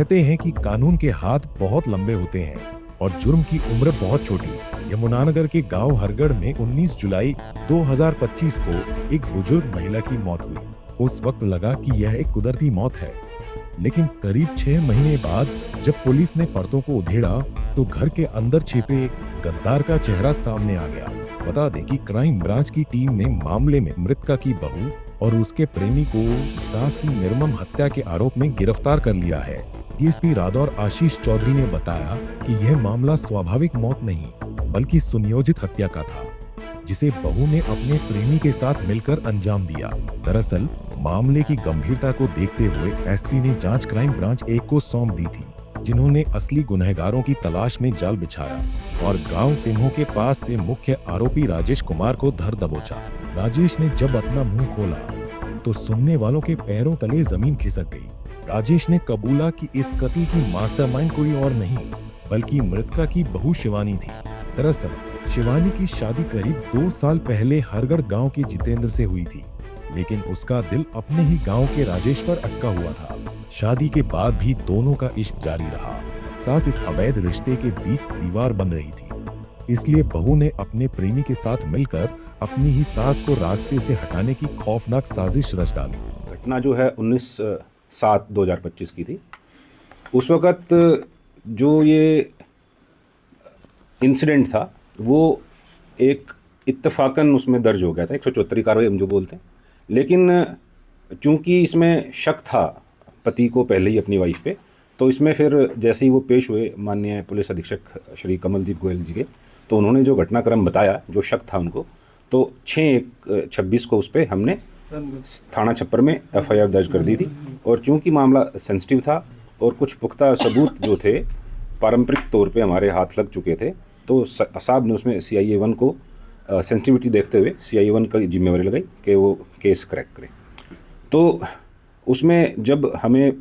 पढ़ते हैं कि कानून के हाथ बहुत लंबे होते हैं और जुर्म की उम्र बहुत छोटी। यमुनानगर के गांव हरगढ़ में 19 जुलाई 2025 को एक बुजुर्ग महिला की मौत हुई। उस वक्त लगा कि यह एक कुदरती मौत है, लेकिन करीब 6 महीने बाद जब पुलिस ने परतों को उधेड़ा तो घर के अंदर छिपे गद्दार का चेहरा सामने आ गया। बता दें कि क्राइम ब्रांच की टीम ने मामले में मृतका की बहू और उसके प्रेमी को सास की निर्मम हत्या के आरोप में गिरफ्तार कर लिया है। डीएसपी रादौर आशीष चौधरी ने बताया कि यह मामला स्वाभाविक मौत नहीं बल्कि सुनियोजित हत्या का था, जिसे बहू ने अपने प्रेमी के साथ मिलकर अंजाम दिया। दरअसल मामले की गंभीरता को देखते हुए एसपी ने जांच क्राइम ब्रांच 1 को सौंप दी थी, जिन्होंने असली गुनहगारों की तलाश में जाल बिछाया और गांव तिम्हो के पास से मुख्य आरोपी राजेश कुमार को धर दबोचा। राजेश ने जब अपना मुंह खोला तो सुनने वालों के पैरों तले जमीन खिसक गई। राजेश ने कबूला कि इस कत्ल की मास्टरमाइंड कोई और नहीं बल्कि मृतका की बहू शिवानी थी। दरअसल शिवानी की शादी करीब 2 साल पहले हरगढ़ गांव के जितेंद्र से हुई थी, लेकिन उसका दिल अपने ही गांव के राजेश पर अटका हुआ था। शादी के बाद भी दोनों का इश्क जारी रहा। सास इस अवैध रिश्ते के बीच दीवार बन रही थी, इसलिए बहू ने अपने प्रेमी के साथ मिलकर अपनी ही सास को रास्ते से हटाने की खौफनाक साजिश रच डाली। घटना जो है 19/7/2025 की थी। उस वक़्त जो ये इंसिडेंट था वो एक इत्तफाकन उसमें दर्ज हो गया था, 174 कार्रवाई हम जो बोलते हैं, लेकिन चूंकि इसमें शक था पति को पहले ही अपनी वाइफ पे, तो इसमें फिर जैसे ही वो पेश हुए माननीय पुलिस अधीक्षक श्री कमलदीप गोयल जी के, तो उन्होंने जो घटनाक्रम बताया, जो शक था उनको, तो 6/1/26 को उस पर हमने थाना छप्पर में एफआईआर दर्ज कर दी थी। और चूंकि मामला सेंसिटिव था और कुछ पुख्ता सबूत जो थे पारंपरिक तौर पे हमारे हाथ लग चुके थे, तो साहब ने उसमें CIA 1 को सेंसिटिविटी देखते हुए CIA 1 की जिम्मेवारी लगाई कि वो केस क्रैक करे। तो उसमें जब हमें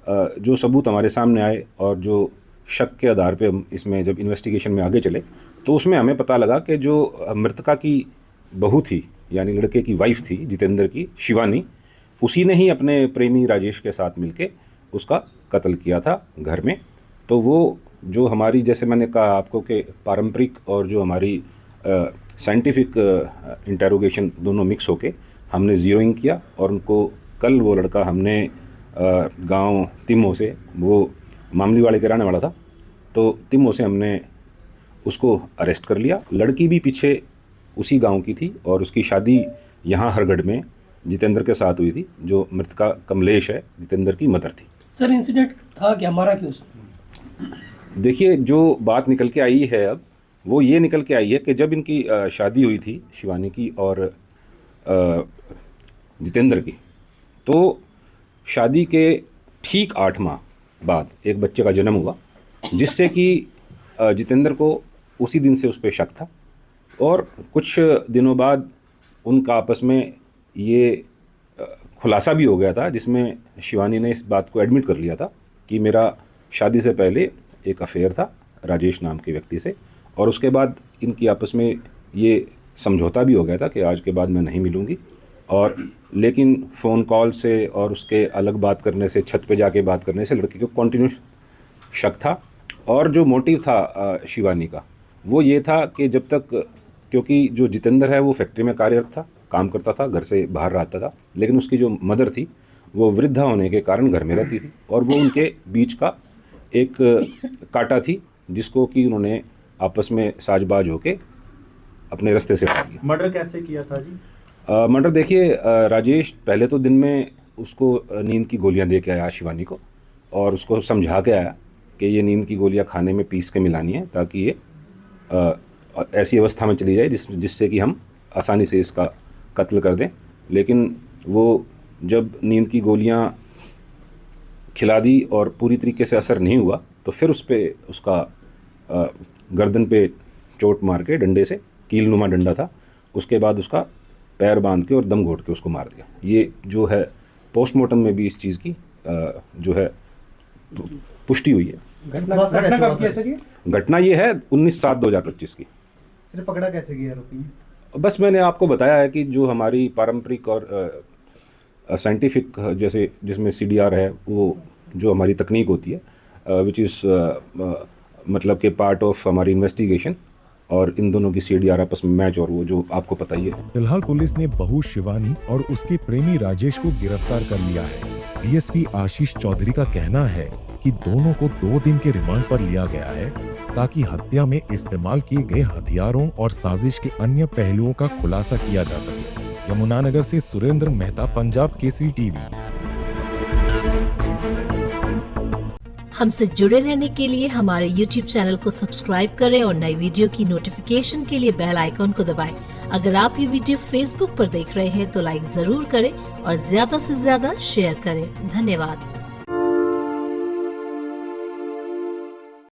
जो सबूत हमारे सामने आए और जो शक के आधार पे हम इसमें जब इन्वेस्टिगेशन में आगे चले, तो उसमें हमें पता लगा कि जो मृतका की बहू थी, यानी लड़के की वाइफ थी जितेंद्र की, शिवानी, उसी ने ही अपने प्रेमी राजेश के साथ मिलके उसका कत्ल किया था घर में। तो वो जो हमारी, जैसे मैंने कहा आपको कि पारंपरिक और जो हमारी साइंटिफिक इंटेरोगेशन दोनों मिक्स होके हमने ज़ीरोइंग किया और उनको कल वो लड़का हमने गांव तिम्हो से, वो मामली वाले के रहने वाला था, तो तिम्हो से हमने उसको अरेस्ट कर लिया। लड़की भी पीछे उसी गांव की थी और उसकी शादी यहाँ हरगढ़ में जितेंद्र के साथ हुई थी, जो मृतका कमलेश है, जितेंद्र की मदर थी। सर इंसिडेंट था क्या, मारा क्यों उसने? देखिए, जो बात निकल के आई है अब, वो ये निकल के आई है कि जब इनकी शादी हुई थी शिवानी की और जितेंद्र की, तो शादी के ठीक 8 माह बाद एक बच्चे का जन्म हुआ, जिससे कि जितेंद्र को उसी दिन से उस पर शक था। और कुछ दिनों बाद उनका आपस में ये खुलासा भी हो गया था, जिसमें शिवानी ने इस बात को एडमिट कर लिया था कि मेरा शादी से पहले एक अफेयर था राजेश नाम के व्यक्ति से, और उसके बाद इनकी आपस में ये समझौता भी हो गया था कि आज के बाद मैं नहीं मिलूँगी। और लेकिन फ़ोन कॉल से और उसके अलग बात करने से, छत पे जाके बात करने से लड़की को कॉन्टिन्यूस शक था। और जो मोटिव था शिवानी का, वो ये था कि जब तक, क्योंकि जो जितेंद्र है वो फैक्ट्री में कार्यरत था, काम करता था, घर से बाहर रहता था, लेकिन उसकी जो मदर थी वो वृद्धा होने के कारण घर में रहती थी, और वो उनके बीच का एक कांटा थी जिसको कि उन्होंने आपस में साजबाज होके अपने रास्ते से हटा दिया। मर्डर कैसे किया था जी? मर्डर देखिए, राजेश पहले तो दिन में उसको नींद की गोलियां दे के आया शिवानी को, और उसको समझा के आया कि ये नींद की गोलियां खाने में पीस के मिलानी है ताकि ये ऐसी अवस्था में चली जाए जिससे कि हम आसानी से इसका कत्ल कर दें। लेकिन वो जब नींद की गोलियां खिला दी और पूरी तरीके से असर नहीं हुआ, तो फिर उस पर उसका गर्दन पे चोट मार के डंडे से, कीलनुमा डंडा था, उसके बाद उसका पैर बांध के और दम घोट के उसको मार दिया। ये जो है पोस्टमार्टम में भी इस चीज़ की जो है पुष्टि हुई है। घटना कब की है सर ये? घटना ये है 19/7/2025 की। सिर्फ पकड़ा कैसे गया आरोपी? बस मैंने आपको बताया है कि जो हमारी पारंपरिक और साइंटिफिक जैसे जिसमें CDR है, वो जो हमारी तकनीक होती है विच इज़ मतलब के पार्ट ऑफ हमारी इन्वेस्टिगेशन, और इन दोनों की सीडीआर आपस में मैच, और वो जो आपको पता ही है। फिलहाल पुलिस ने बहू शिवानी और उसके प्रेमी राजेश को गिरफ्तार कर लिया है। डीएसपी आशीष चौधरी का कहना है कि दोनों को 2 दिन के रिमांड पर लिया गया है ताकि हत्या में इस्तेमाल किए गए हथियारों और साजिश के अन्य पहलुओं का खुलासा किया जा सके। यमुनानगर से सुरेंद्र मेहता, पंजाब केसरी टीवी। हमसे जुड़े रहने के लिए हमारे YouTube चैनल को सब्सक्राइब करें और नई वीडियो की नोटिफिकेशन के लिए बेल आइकॉन को दबाएं। अगर आप ये वीडियो Facebook पर देख रहे हैं तो लाइक जरूर करें और ज्यादा से ज्यादा शेयर करें। धन्यवाद।